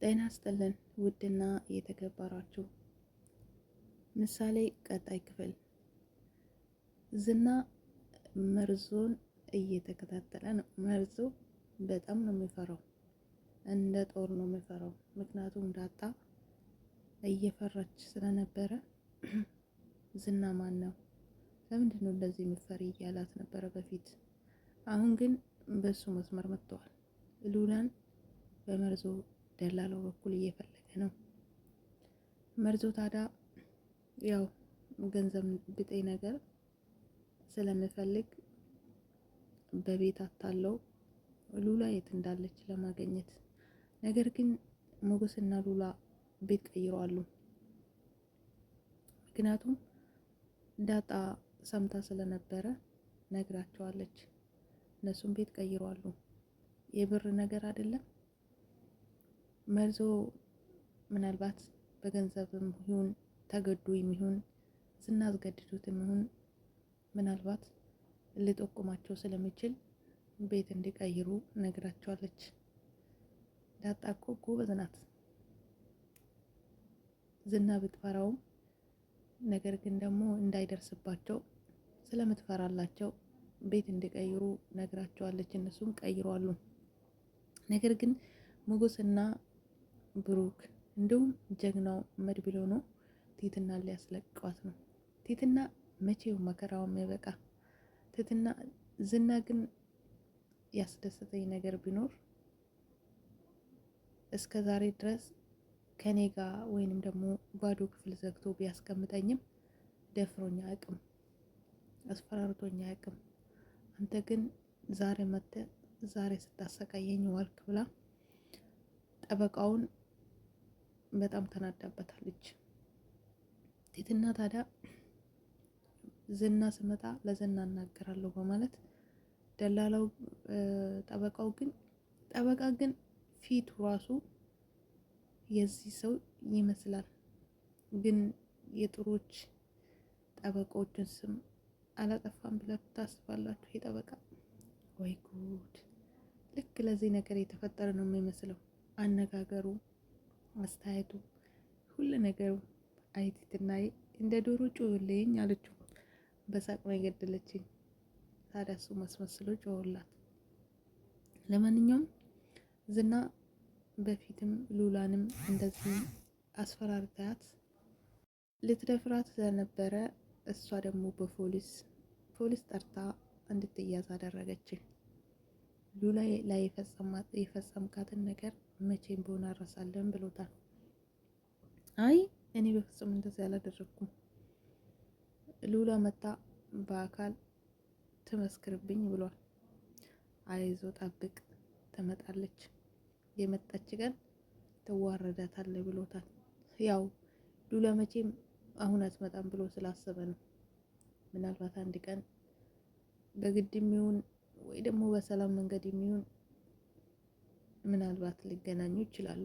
ጤና ይስጥልን ውድና የተከበራችሁ ምሳሌ ቀጣይ ክፍል። ዝና መርዞን እየተከታተለ ነው። መርዞ በጣም ነው የሚፈራው፣ እንደ ጦር ነው የሚፈራው። ምክንያቱም ዳጣ እየፈራች ስለነበረ ዝና ማን ነው? ለምንድን ነው እንደዚህ የምትፈሪ እያላት ነበረ በፊት። አሁን ግን በሱ መስመር መጥተዋል። ሉላን በመርዞ ደላላው በኩል እየፈለገ ነው። መርዞ ታዲያ ያው ገንዘብ ብጤ ነገር ስለምፈልግ በቤት አታለው ሉላ የት እንዳለች ለማግኘት። ነገር ግን ሞገስና ሉላ ቤት ቀይረዋሉ። ምክንያቱም ዳጣ ሰምታ ስለነበረ ነግራቸዋለች። እነሱም ቤት ቀይረዋሉ። የብር ነገር አይደለም። መርዞ ምናልባት በገንዘብም ይሁን ተገዶ የሚሆን ዝና አስገድዶትም ይሁን ምናልባት ልጠቁማቸው ስለሚችል ቤት እንዲቀይሩ ነግራቸዋለች። ዳጣ እኮ ጎበዝ ናት። ዝና ብትፈራውም ነገር ግን ደግሞ እንዳይደርስባቸው ስለምትፈራላቸው ቤት እንዲቀይሩ ነግራቸዋለች። እነሱም ቀይረዋሉ። ነገር ግን ሞገስና ብሩክ እንዲሁም ጀግናው መድብሎ ነው ቲትና ሊያስለቅቋት ነው። ቲትና መቼው መከራው የሚበቃ ቲትና። ዝና ግን ያስደሰተኝ ነገር ቢኖር እስከ ዛሬ ድረስ ከኔ ጋር ወይንም ደግሞ ባዶ ክፍል ዘግቶ ቢያስቀምጠኝም ደፍሮኛ አያውቅም፣ አስፈራርቶኛ አያውቅም። አንተ ግን ዛሬ መጥተህ ዛሬ ስታሰቃየኝ ዋልክ ብላ ጠበቃውን በጣም ተናዳበታለች። ቲትና ታዲያ ዝና ስመጣ ለዝና እናገራለሁ በማለት ደላላው ጠበቃ ግን ፊቱ ራሱ የዚህ ሰው ይመስላል። ግን የጥሩዎች ጠበቃዎችን ስም አላጠፋም ብላችሁ ታስባላችሁ? የጠበቃ ወይ ጉድ! ልክ ለዚህ ነገር የተፈጠረ ነው የሚመስለው። አነጋገሩ፣ አስተያየቱ፣ ሁሉ ነገሩ። አይቲትና እንደ ዶሮ ጮህልኝ አለችው። በሳቅ ነው የገደለችኝ። ታዲያ እሱ መስመስሎ ጮህላት። ለማንኛውም ዝና በፊትም ሉላንም እንደዚህ አስፈራርታት ልትደፍራት ስለነበረ እሷ ደግሞ ፖሊስ ጠርታ እንድትያዝ አደረገች። ሉላ ላይ የፈጸምካትን ነገር መቼም ቢሆን አረሳለን ብሎታል። አይ እኔ በፍጹም እንደዚህ አላደረኩም። ሉላ መታ በአካል ትመስክርብኝ ብሏል። አይዞ ጠብቅ፣ ትመጣለች። የመጣች ቀን ትዋረዳታለች ብሎታል። ያው ሉላ መቼም አሁን አትመጣም ብሎ ስላሰበ ነው። ምናልባት አንድ ቀን በግድ የሚሆን ወይ ደግሞ በሰላም መንገድ የሚሆን ምናልባት ሊገናኙ ይችላሉ።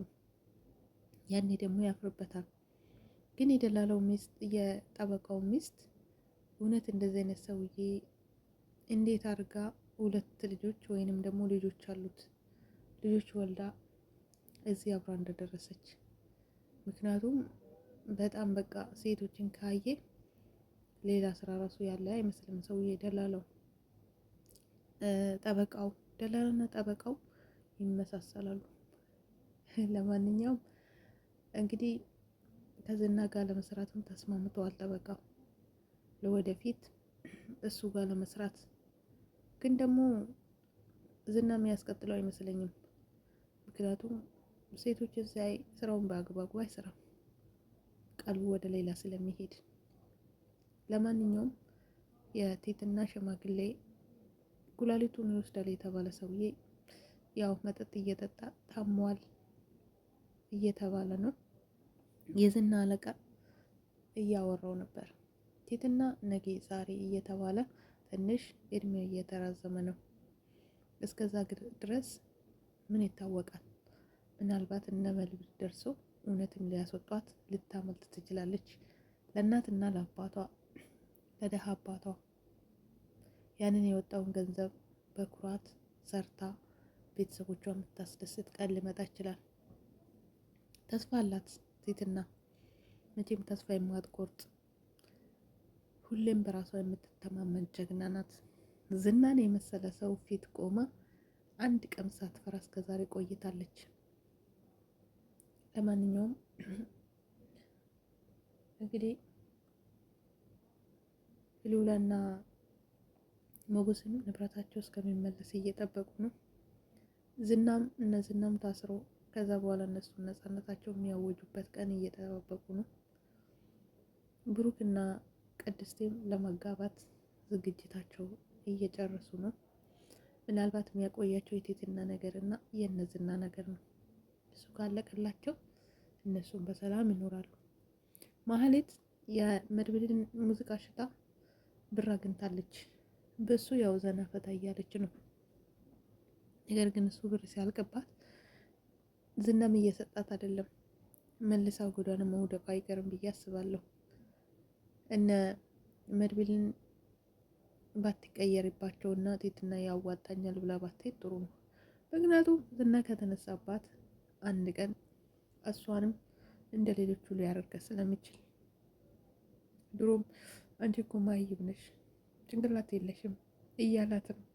ያኔ ደግሞ ያፍርበታል። ግን የደላላው ሚስት የጠበቃው ሚስት እውነት እንደዚህ አይነት ሰውዬ እንዴት አድርጋ ሁለት ልጆች ወይንም ደግሞ ልጆች አሉት ልጆች ወልዳ እዚህ አብራ እንደደረሰች። ምክንያቱም በጣም በቃ ሴቶችን ካየ ሌላ ስራ ራሱ ያለ አይመስልም ሰውዬ ደላላው። ጠበቃው ደላላና ጠበቃው ይመሳሰላሉ። ለማንኛውም እንግዲህ ከዝና ጋር ለመስራትም ተስማምተዋል። ጠበቃው ለወደፊት እሱ ጋር ለመስራት ግን ደግሞ ዝና የሚያስቀጥለው አይመስለኝም። ምክንያቱም ሴቶችን ሲያይ ስራውን በአግባቡ አይሰራም፣ ቀልቡ ወደ ሌላ ስለሚሄድ። ለማንኛውም የቲትና ሽማግሌ ኩላሊቱን ይወስዳል የተባለ ሰውዬ ያው መጠጥ እየጠጣ ታሟል እየተባለ ነው። የዝና አለቃ እያወራው ነበር። ቲትና ነገ ዛሬ እየተባለ ትንሽ እድሜው እየተራዘመ ነው። እስከዛ ድረስ ምን ይታወቃል? ምናልባት እነ መልብ ደርሶ እውነትም ሊያስወጧት ልታመልጥ ትችላለች። ለእናትና ለአባቷ ለደሃ አባቷ ያንን የወጣውን ገንዘብ በኩራት ሰርታ ቤተሰቦቿን የምታስደስት ቀን ሊመጣ ይችላል። ተስፋ አላት ትህትና፣ መቼም ተስፋ የማትቆርጥ ሁሌም በራሷ የምትተማመን ጀግና ናት። ዝናን የመሰለ ሰው ፊት ቆማ አንድ ቀን ሳትፈራ እስከዛሬ ቆይታለች። ለማንኛውም እንግዲህ ሉላና ሞገስም ንብረታቸው እስከሚመለስ እየጠበቁ ነው። ዝናም ታስሮ ከዛ በኋላ እነሱ ነፃነታቸው የሚያወጁበት ቀን እየጠበቁ ነው። ብሩክና ቅድስቴም ለመጋባት ዝግጅታቸው እየጨረሱ ነው። ምናልባት የሚያቆያቸው የትህትና ነገር እና የእነዝና ነገር ነው። እሱ ካለቀላቸው እነሱም በሰላም ይኖራሉ። ማህሌት የመድብልን ሙዚቃ ሽጣ ብር አግኝታለች። በሱ ያው ዘና ፈታ እያለች ነው። ነገር ግን እሱ ብር ሲያልቅባት ዝናም እየሰጣት አይደለም። መልሳ ጎዳና መውደቋ አይቀርም ብዬ አስባለሁ። እነ መድብልን ባትቀየርባቸውና ትህትና ያዋጣኛል ብላ ባትሄድ ጥሩ ነው። ምክንያቱም ዝና ከተነሳባት አንድ ቀን እሷንም እንደ ሌሎቹ ሊያደርገ ስለሚችል። ድሮም አንቺ እኮ ማይብ ነሽ፣ ጭንቅላት የለሽም እያላት ነው።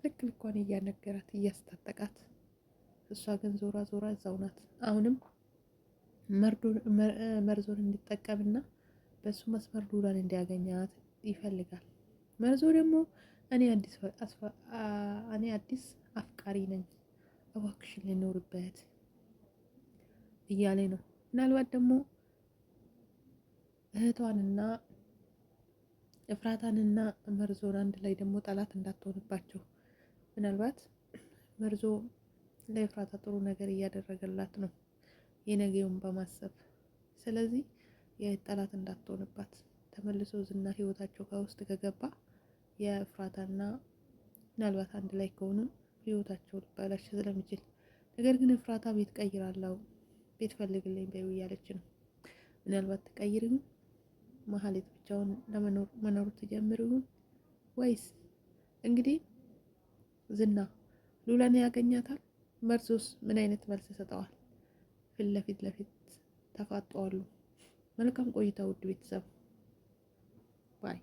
ልክ ልኳን እያነገራት እያስታጠቃት፣ እሷ ግን ዞራ ዞራ እዛው ናት። አሁንም መርዞን እንዲጠቀምና በሱ መስመር ሉላን እንዲያገኛት ይፈልጋል። መርዞ ደግሞ እኔ አዲስ አፍቃሪ ነኝ እባክሽን ልኖርበት እያለ ነው። ምናልባት ደግሞ እህቷንና እፍራታንና መርዞን አንድ ላይ ደግሞ ጠላት እንዳትሆንባቸው። ምናልባት መርዞ ለእፍራታ ጥሩ ነገር እያደረገላት ነው የነገውን በማሰብ። ስለዚህ የጠላት እንዳትሆንባት ተመልሶ ዝና ህይወታቸው ከውስጥ ከገባ የእፍራታና ምናልባት አንድ ላይ ከሆኑ ህይወታቸው ሊበላሽ ስለሚችል፣ ነገር ግን እፍራታ ቤት ቀይራለሁ ቤት ፈልግልኝ በይው እያለች ነው። ምናልባት ትቀይር ይሁን ማህሌት ብቻውን መኖር ትጀምር ይሁን ወይስ እንግዲህ ዝና ሉላን ያገኛታል? መርዞስ ምን አይነት መልስ ይሰጠዋል? ፊት ለፊት ተፋጠዋሉ። መልካም ቆይታ ውድ ቤተሰብ ባይ